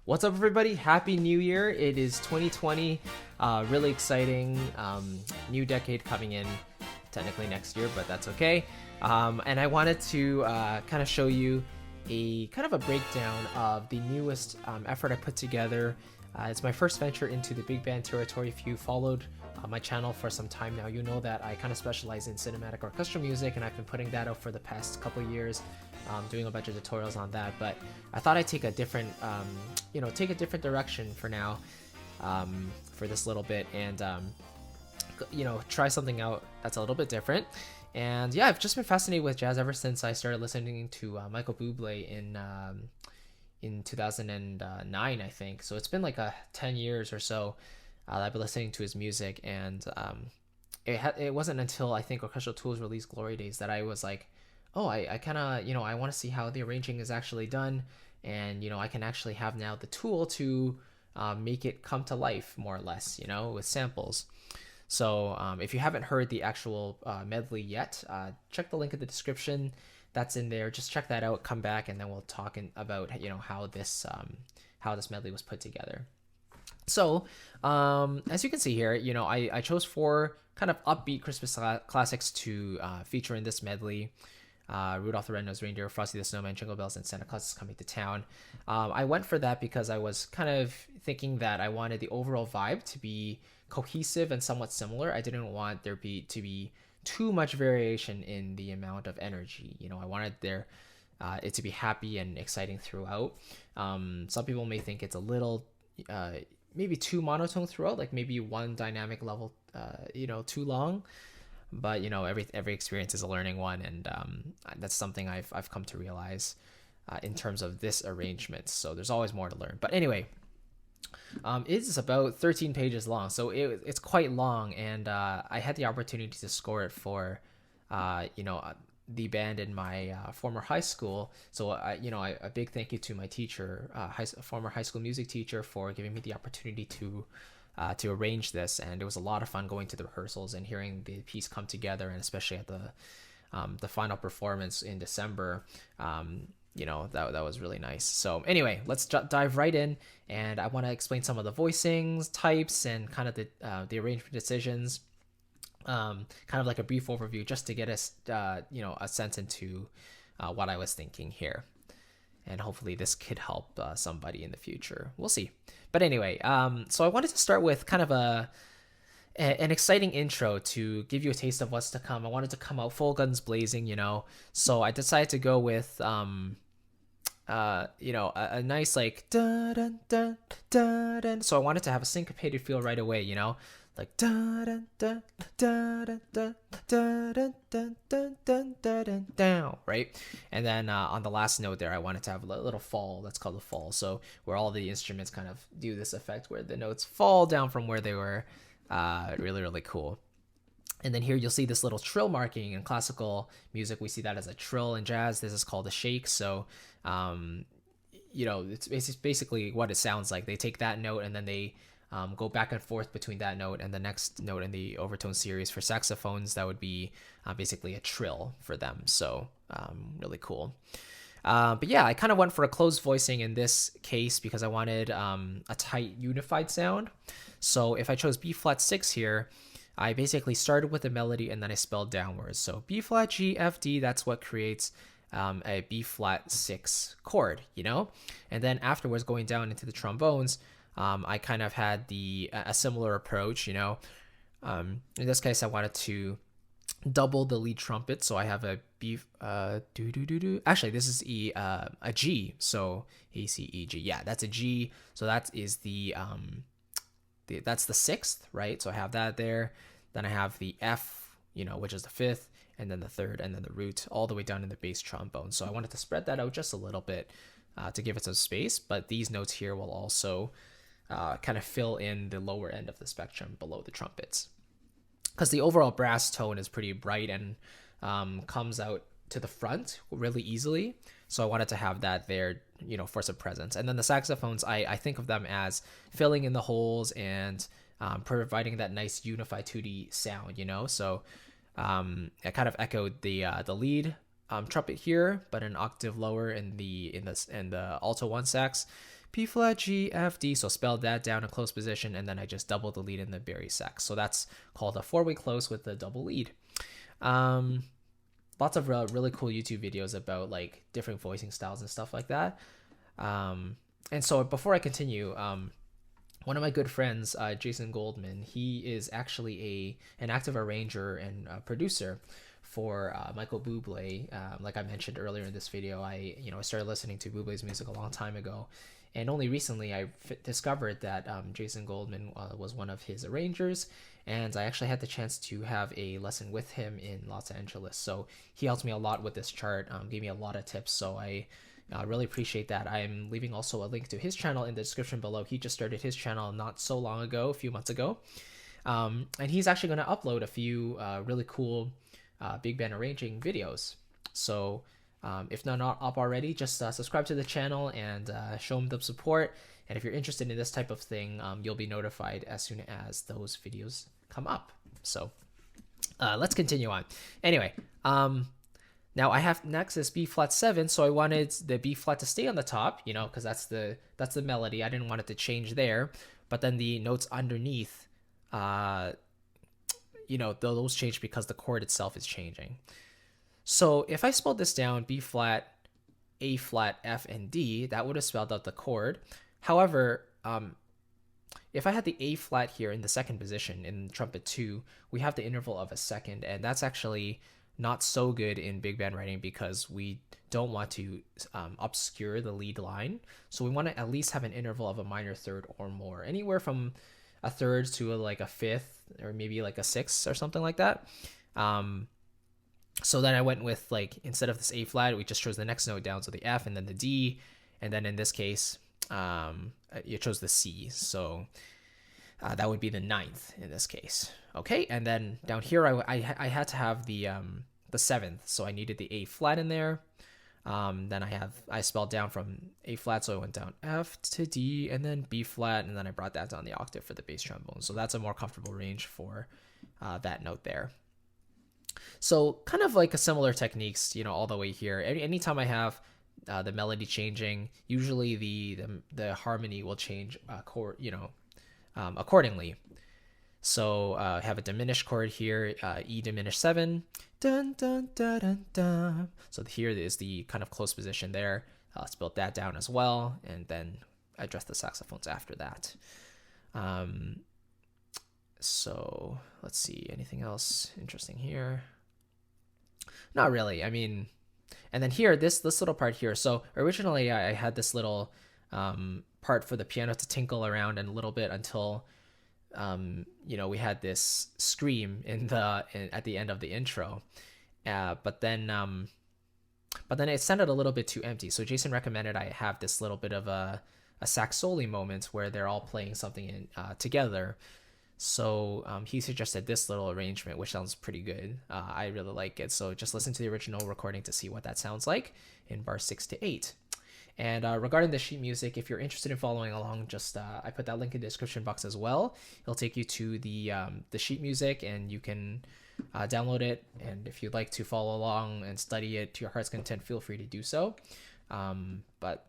What's up, everybody? Happy New Year. It is 2020. Really exciting. New decade coming in technically next year, but that's okay. And I wanted to kind of show you a kind of a breakdown of the newest effort I put together. It's my first venture into the big band territory. If you followed my channel for some time now, you know that I kind of specialize in cinematic orchestral music, and I've been putting that out for the past couple of years, doing a bunch of tutorials on that. But I thought I'd take a different, take a different direction for now, for this little bit, and try something out that's a little bit different. And yeah, I've just been fascinated with jazz ever since I started listening to Michael Bublé in 2009, I think. So it's been like 10 years or so I've been listening to his music, and it wasn't until I think Orchestral Tools released Glory Days that I was like, oh, I kind of, I want to see how the arranging is actually done, and I can actually have now the tool to make it come to life more or less, with samples. So if you haven't heard the actual medley yet, check the link in the description. That's in there. Just check that out. Come back, and then we'll talk about how this medley was put together. So as you can see here, I chose 4 kind of upbeat Christmas classics to feature in this medley. Rudolph the Red-Nosed Reindeer, Frosty the Snowman, Jingle Bells, and Santa Claus is Coming to Town. I went for that because I was kind of thinking that I wanted the overall vibe to be cohesive and somewhat similar. I didn't want there to be too much variation in the amount of energy. I wanted it to be happy and exciting throughout. Some people may think it's a little maybe too monotone throughout, like maybe one dynamic level too long. But every experience is a learning one, and that's something I've come to realize in terms of this arrangement. So there's always more to learn. But anyway, it is about 13 pages long, so it's quite long, and I had the opportunity to score it for the band in my former high school. So a big thank you to my teacher, former high school music teacher, for giving me the opportunity to arrange this. And it was a lot of fun going to the rehearsals and hearing the piece come together, and especially at the final performance in December. That was really nice. So anyway, let's dive right in, and I want to explain some of the voicings, types, and kind of the arrangement decisions. Kind of like a brief overview, just to get us a sense into what I was thinking here, and hopefully this could help somebody in the future. We'll see. But anyway, so I wanted to start with kind of an exciting intro to give you a taste of what's to come. I wanted to come out full guns blazing, so I decided to go with a nice like da dun dun da dun. So I wanted to have a syncopated feel right away, like da dun dun da dun dun da dun dun dun dun dun down, right? And then on the last note there, I wanted to have a little fall. That's called a fall. So where all the instruments kind of do this effect where the notes fall down from where they were. Really, really cool. And then here you'll see this little trill marking. In classical music, we see that as a trill. In jazz, this is called a shake. So it's basically what it sounds like. They take that note and then they go back and forth between that note and the next note in the overtone series. For saxophones, that would be basically a trill for them. So really cool. But yeah, I kind of went for a closed voicing in this case because I wanted a tight unified sound. So if I chose B flat 6 here, I basically started with a melody and then I spelled downwards. So B flat G F D, that's what creates a B flat 6 chord, and then afterwards going down into the trombones, I kind of had a similar approach. In this case, I wanted to double the lead trumpet, so I have a B actually this is a G, so A C E G, yeah, that's a G, so that is that's the 6th, right? So I have that there. Then I have the F, which is the 5th, and then the 3rd, and then the root all the way down in the bass trombone. So I wanted to spread that out just a little bit to give it some space, but these notes here will also kind of fill in the lower end of the spectrum below the trumpets, because the overall brass tone is pretty bright and comes out to the front really easily. So I wanted to have that there, for some presence. And then the saxophones, I think of them as filling in the holes and providing that nice unified 2D sound, So I kind of echoed the lead trumpet here, but an octave lower in the alto 1 sax B flat, G, F, D. So spelled that down in close position, and then I just double the lead in the bari sax. So that's called a 4-way close with the double lead. Lots of really cool YouTube videos about like different voicing styles and stuff like that. And so before I continue, one of my good friends, Jason Goldman, he is actually an active arranger and producer for Michael Bublé. Like I mentioned earlier in this video, I started listening to Bublé's music a long time ago, and only recently I discovered that Jason Goldman was one of his arrangers, and I actually had the chance to have a lesson with him in Los Angeles. So he helped me a lot with this chart, gave me a lot of tips. So I really appreciate that. I'm leaving also a link to his channel in the description below. He just started his channel not so long ago, a few months ago. And he's actually going to upload a few really cool big band arranging videos. So if they're not up already, just subscribe to the channel and show him the support. And if you're interested in this type of thing, you'll be notified as soon as those videos come up. So let's continue on. Anyway, now I have next is B flat 7, so I wanted the B flat to stay on the top, because that's the melody. I didn't want it to change there, but then the notes underneath, those change because the chord itself is changing. So if I spelled this down, B flat, A flat, F, and D, that would have spelled out the chord. However, if I had the A flat here in the second position in trumpet 2, we have the interval of a second, and that's actually not so good in big band writing because we don't want to obscure the lead line. So we want to at least have an interval of a minor third or more, anywhere from a third to like a fifth or maybe like a sixth or something like that. So then I went with, like, instead of this A flat, we just chose the next note down, so the F and then the D, and then in this case you chose the C, so that would be the ninth in this case. Okay, and then down here I had to have the seventh, so I needed the A flat in there. Then I spelled down from A flat, so I went down F to D and then B flat, and then I brought that down the octave for the bass trombone. So that's a more comfortable range for that note there. So kind of like a similar techniques, all the way here. Anytime I have the melody changing, usually the harmony will change accordingly. So I have a diminished chord here, E diminished 7, dun dun dun dun dun. So here is the kind of close position there. Let's build that down as well, and then address the saxophones after that. So let's see, anything else interesting here? Not really. I mean, and then here, this little part here. So originally I had this little part for the piano to tinkle around in a little bit until we had this scream at the end of the intro, but then it sounded a little bit too empty. So Jason recommended I have this little bit of a sax soli moment where they're all playing something together. So he suggested this little arrangement, which sounds pretty good. I really like it. So just listen to the original recording to see what that sounds like in bar 6 to 8. And regarding the sheet music, if you're interested in following along, just I put that link in the description box as well. It'll take you to the sheet music, and you can download it. And if you'd like to follow along and study it to your heart's content, feel free to do so. But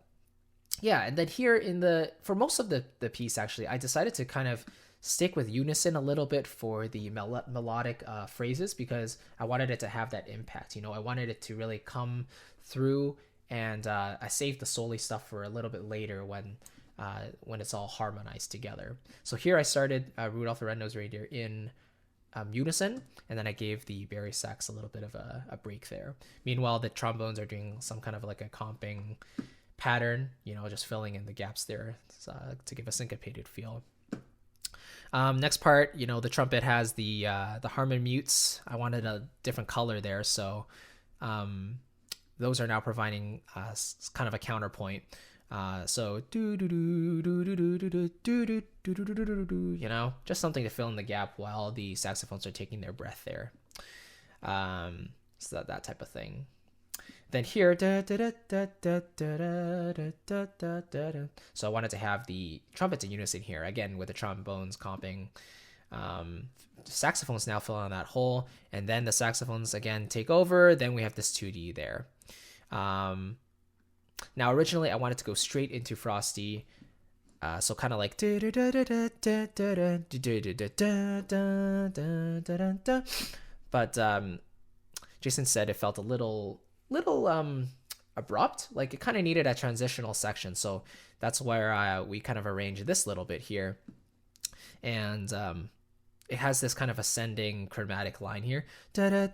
yeah, and then here for most of the piece, actually, I decided to kind of stick with unison a little bit for the melodic phrases, because I wanted it to have that impact. I wanted it to really come through. And I saved the soli stuff for a little bit later when it's all harmonized together. So here I started Rudolph the Red-Nosed Reindeer in unison, and then I gave the bari sax a little bit of a break there. Meanwhile, the trombones are doing some kind of like a comping pattern, just filling in the gaps there to give a syncopated feel. Next part, the trumpet has the harmon mutes. I wanted a different color there, so those are now providing kind of a counterpoint. So just something to fill in the gap while the saxophones are taking their breath there. So that type of thing. Then here, so I wanted to have the trumpets in unison here, again with the trombones comping. Saxophones now fill in that hole, and then the saxophones again take over. Then we have this 2D there. Now originally I wanted to go straight into Frosty, So kind of like, but Jason said it felt a little abrupt, like it kind of needed a transitional section. So that's where we kind of arranged this little bit here, and it has this kind of ascending chromatic line here. I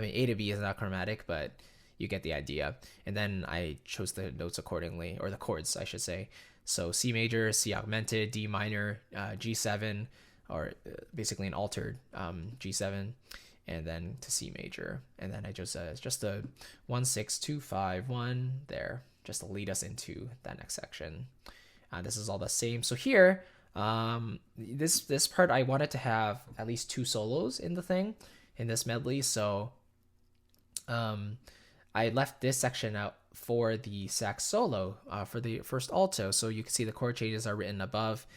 mean, A to B is not chromatic, but you get the idea. And then I chose the notes accordingly, or the chords, I should say. So C major, C augmented, D minor, G7, or basically an altered G7, and then to C major. And then I just a 1 6 2 5 1 there, just to lead us into that next section. This is all the same. So here, this part I wanted to have at least 2 solos in this medley. So I left this section out for the sax solo for the first alto. So you can see the chord changes are written above,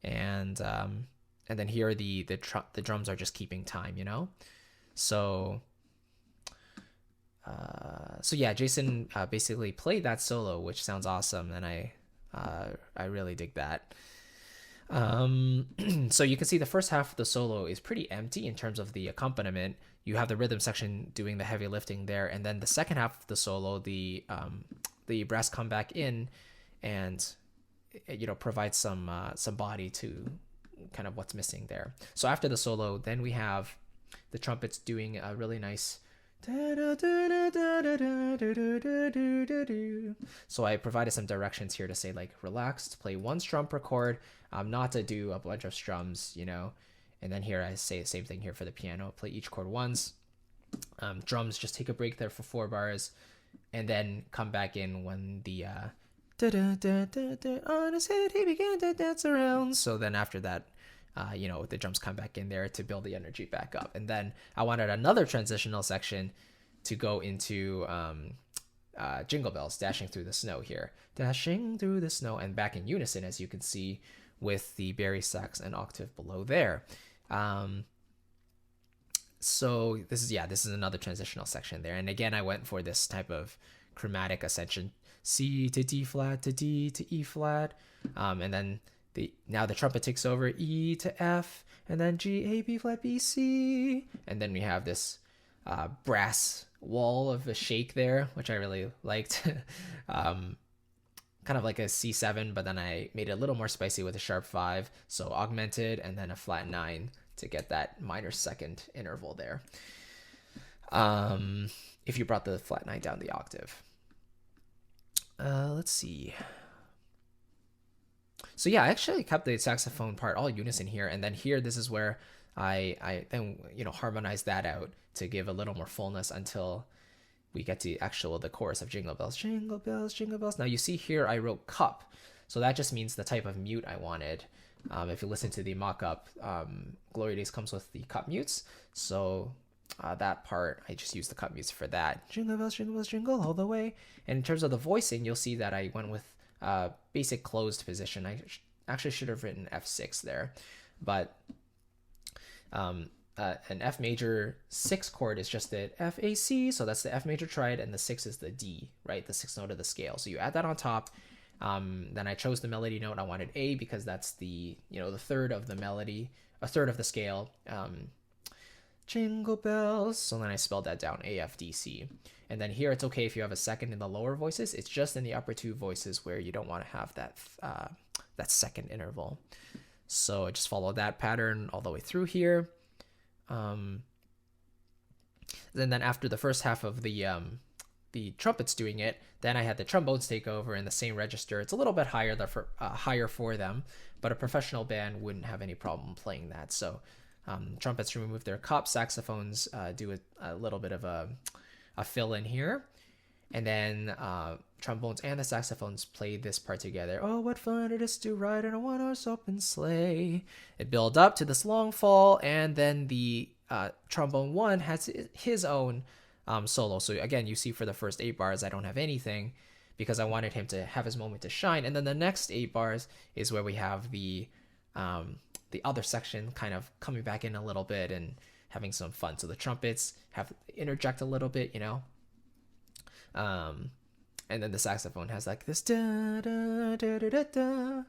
and then here the drums are just keeping time, you know. So yeah, Jason basically played that solo, which sounds awesome, and I really dig that. So you can see the first half of the solo is pretty empty in terms of the accompaniment. You have the rhythm section doing the heavy lifting there, and then the second half of the solo, the brass come back in and provide some body to kind of what's missing there. So after the solo, then we have the trumpets doing a really nice. So I provided some directions here to say, like, relaxed, play 1 strum per chord, not to do a bunch of strums, you know. And then here I say the same thing here for the piano, play each chord once. Drums, just take a break there for 4 bars, and then come back in when the on his head he began to dance around. So then after that, the drums come back in there to build the energy back up. And then I wanted another transitional section to go into Jingle Bells, Dashing Through the Snow here. Dashing through the snow, and back in unison, as you can see, with the bari sax an octave below there. So this is another transitional section there. And again, I went for this type of chromatic ascension, C to D flat to D to E flat, and then now the trumpet takes over, E to F, and then G, A, B flat, B, C, and then we have this brass wall of a shake there, which I really liked. Kind of like a C7, but then I made it a little more spicy with a sharp 5, so augmented, and then a flat 9 to get that minor second interval there. If you brought the flat 9 down the octave. Let's see. So yeah, I actually kept the saxophone part all unison here, and then here, this is where I then harmonize that out to give a little more fullness until we get to the chorus of Jingle Bells, Jingle Bells, Jingle Bells. Now you see here I wrote cup, so that just means the type of mute I wanted. If you listen to the mock-up, Glory Days comes with the cup mutes, so that part I just used the cup mutes for that. Jingle bells, jingle all the way. And in terms of the voicing, you'll see that I went with basic closed position. I actually should have written F6 there, but an F major 6 chord is just the F, A, C, so that's the F major triad, and the 6 is the D, right? The 6th note of the scale. So you add that on top. Then I chose the melody note. I wanted A because that's the third of the melody, a third of the scale. Jingle bells. So then I spelled that down, A, F, D, C. And then here it's okay if you have a second in the lower voices. It's just in the upper 2 voices where you don't want to have that second interval. So I just follow that pattern all the way through here. And then after the first half of the trumpets doing it, then I had the trombones take over in the same register. It's a little bit higher for them, but a professional band wouldn't have any problem playing that. So trumpets remove their cup, saxophones do a little bit of a fill in here, and then trombones and the saxophones play this part together. Oh, what fun it is to ride in a one-horse open sleigh. It builds up to this long fall, and then the trombone 1 has his own solo. So again, you see for the first 8 bars, I don't have anything because I wanted him to have his moment to shine. And then the next 8 bars is where we have the other section kind of coming back in a little bit and having some fun. So the trumpets have interject a little bit, And then the saxophone has like this da da da da da da.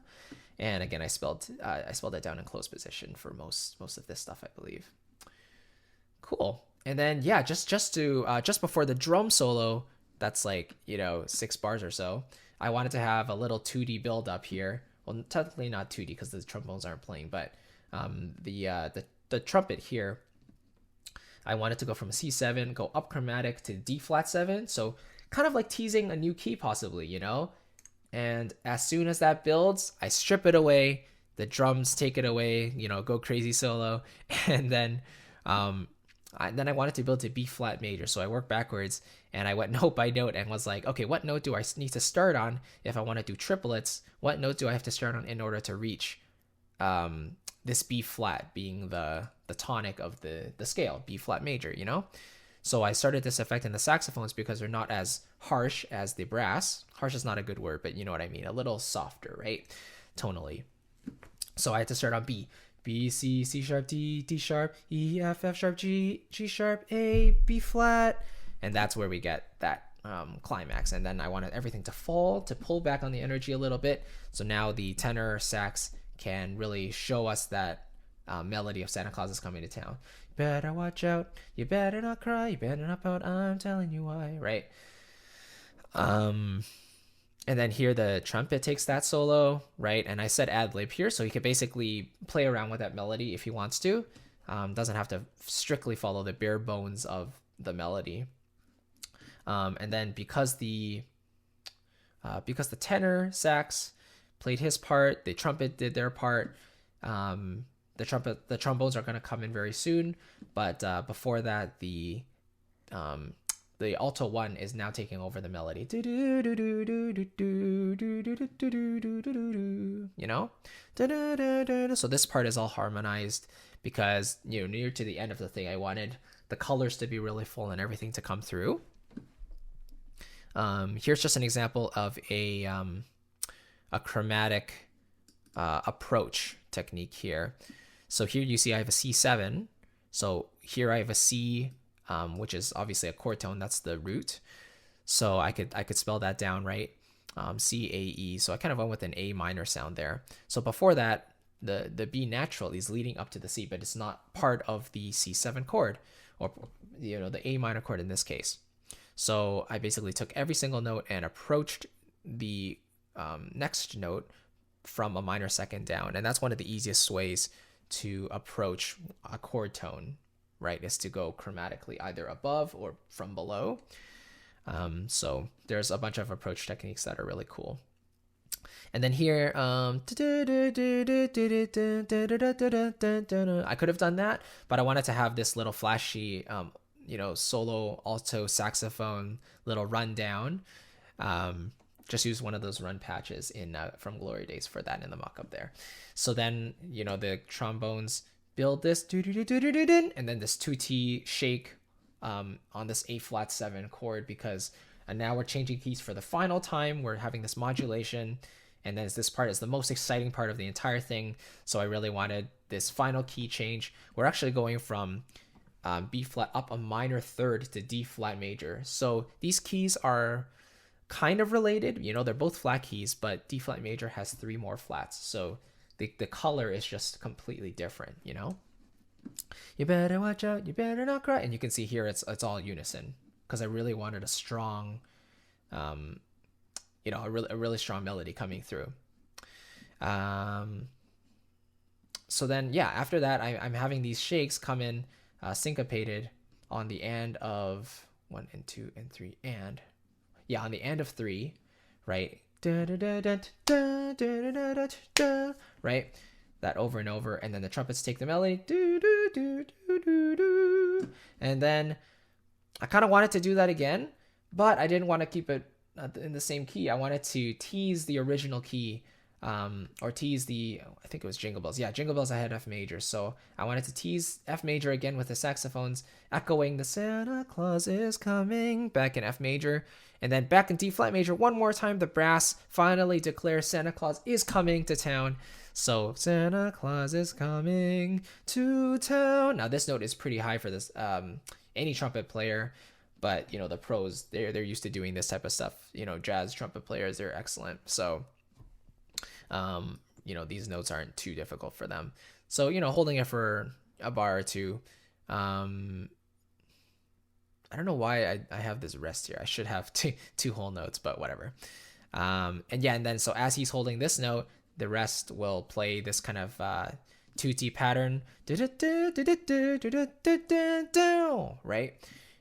And again, I spelled it down in closed position for most of this stuff, I believe. Cool. And then yeah, just before the drum solo, that's like 6 bars or so, I wanted to have a little 2D build up here. Well, technically not 2D because the trombones aren't playing, but the trumpet here, I wanted to go from a C7, go up chromatic to D flat 7. So kind of like teasing a new key possibly, And as soon as that builds, I strip it away. The drums take it away, go crazy solo. And then I wanted to build to B flat major. So I worked backwards and I went note by note and was like, okay, what note do I need to start on if I want to do triplets? What note do I have to start on in order to reach this B flat, being the tonic of the scale, B flat major, So I started this effect in the saxophones because they're not as harsh as the brass. Harsh is not a good word, but you know what I mean. A little softer, right? Tonally. So I had to start on B. B, C, C sharp, D, D sharp, E, F, F sharp, G, G sharp, A, B flat. And that's where we get that climax. And then I wanted everything to fall, to pull back on the energy a little bit. So now the tenor sax can really show us that melody of Santa Claus is coming to town. You better watch out. You better not cry. You better not pout. I'm telling you why. Right. And then here the trumpet takes that solo, right? And I said ad lib here, so he could basically play around with that melody if he wants to. Doesn't have to strictly follow the bare bones of the melody. And then because the tenor sax played his part, the trumpet did their part. The trombones are going to come in very soon, but before that, the alto 1 is now taking over the melody. So this part is all harmonized because near to the end of the thing, I wanted the colors to be really full and everything to come through. Here's just an example of a chromatic approach technique here. So here you see I have a C7. So here I have a C, which is obviously a chord tone. That's the root. So I could spell that down, right? C, A, E. So I kind of went with an A minor sound there. So before that, the B natural is leading up to the C, but it's not part of the C7 chord, or the A minor chord in this case. So I basically took every single note and approached the next note from a minor second down. And that's one of the easiest ways to approach a chord tone, right? Is to go chromatically either above or from below. So there's a bunch of approach techniques that are really cool. And then here, I could have done that, but I wanted to have this little flashy, solo alto saxophone little rundown. Just use one of those run patches in from Glory Days for that in the mock-up there. So then, the trombones build this, and then this 2T shake on this A flat 7 chord, because now we're changing keys for the final time. We're having this modulation, and then this part is the most exciting part of the entire thing. So I really wanted this final key change. We're actually going from B flat up a minor third to D flat major. So these keys are kind of related, they're both flat keys, but D flat major has 3 more flats. So the color is just completely different, You better watch out, you better not cry. And you can see here it's all unison because I really wanted a strong, a really strong melody coming through. So then, yeah, after that, I'm having these shakes come in syncopated on the end of 1 and 2 and 3 and on the end of 3, right? Right? That over and over, and then the trumpets take the melody. And then I kind of wanted to do that again, but I didn't want to keep it in the same key. I wanted to tease the original key, or tease I think it was Jingle Bells. Yeah, Jingle Bells I had F major. So I wanted to tease F major again with the saxophones echoing the Santa Claus is coming back in F major. And then back in D flat major one more time, the brass finally declares Santa Claus is coming to town. So Santa Claus is coming to town. Now this note is pretty high for this any trumpet player, but the pros, they're used to doing this type of stuff. Jazz trumpet players, they're excellent. So these notes aren't too difficult for them. So holding it for a bar or two. I don't know why I have this rest here. I should have two whole notes, but whatever. And then so as he's holding this note, the rest will play this kind of tutti pattern, right?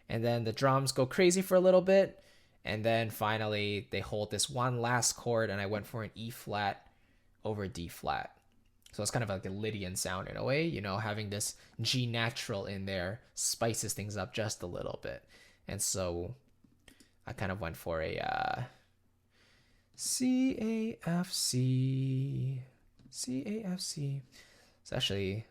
And then the drums go crazy for a little bit, and then finally they hold this one last chord, and I went for an E flat over D flat. So it's kind of like a Lydian sound in a way, having this G natural in there spices things up just a little bit. And so I kind of went for a C, A, F, C, C, A, F, C. It's actually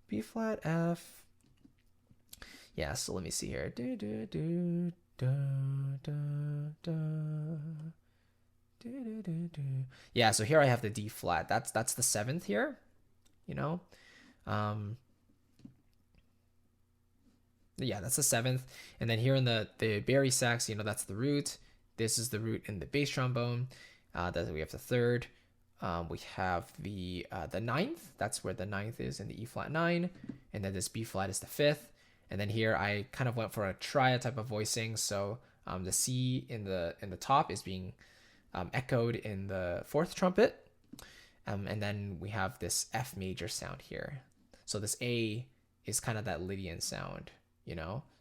B flat, F. Yeah, so let me see here. Yeah, so here I have the D flat. That's the 7th here, yeah, that's the 7th. And then here in the bari sax, that's the root. This is the root in the bass trombone. Then we have the 3rd. We have the 9th. That's where the 9th is in the E flat 9. And then this B flat is the 5th. And then here I kind of went for a triad type of voicing. So the C in the top is being echoed in the 4th trumpet. And then we have this F major sound here. So this A is kind of that Lydian sound,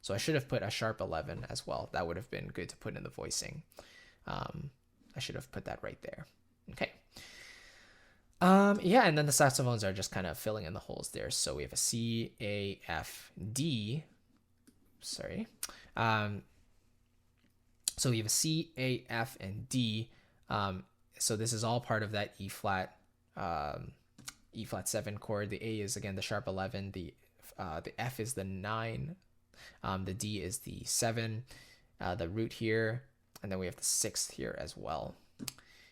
So I should have put a sharp 11 as well. That would have been good to put in the voicing. I should have put that right there. Okay. Yeah, and then the saxophones are just kind of filling in the holes there. So we have a C, A, F, D. Sorry. So we have a C, A, F, and D. So this is all part of that E flat 7 chord. The A is again the sharp 11. The F is the 9. The D is the 7. The root here, and then we have the 6th here as well.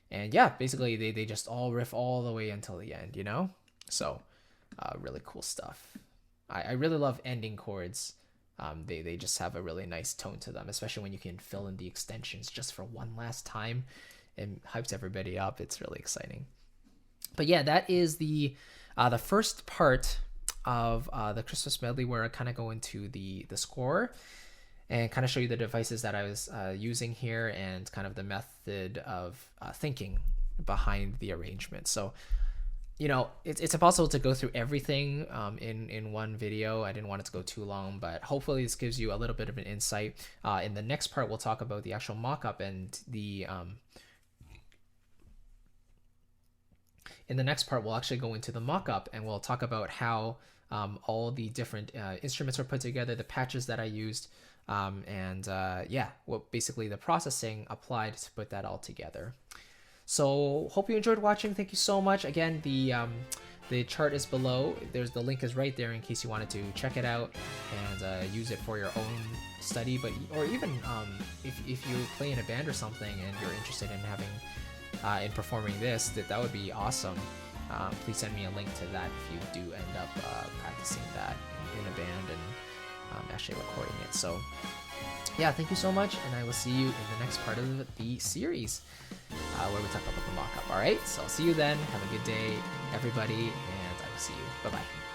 And yeah, basically they just all riff all the way until the end, So really cool stuff. I really love ending chords. They just have a really nice tone to them, especially when you can fill in the extensions just for one last time. It hypes everybody up. It's really exciting. But yeah, that is the first part of the Christmas medley, where I kind of go into the score and kind of show you the devices that I was using here and kind of the method of thinking behind the arrangement. So, it's impossible to go through everything in one video. I didn't want it to go too long, but hopefully this gives you a little bit of an insight. In the next part, we'll talk about the actual mock-up and the... In the next part, we'll actually go into the mock-up and we'll talk about how all the different instruments were put together, the patches that I used, basically the processing applied to put that all together. So hope you enjoyed watching. Thank you so much. Again, the chart is below. The link is right there in case you wanted to check it out and use it for your own study. Or even if you play in a band or something and you're interested in having in performing this, that would be awesome. Please send me a link to that if you do end up practicing that in a band and actually recording it. So yeah, thank you so much, and I will see you in the next part of the series where we talk about the mock-up. All right, so I'll see you then. Have a good day, everybody, and I will see you. Bye-bye.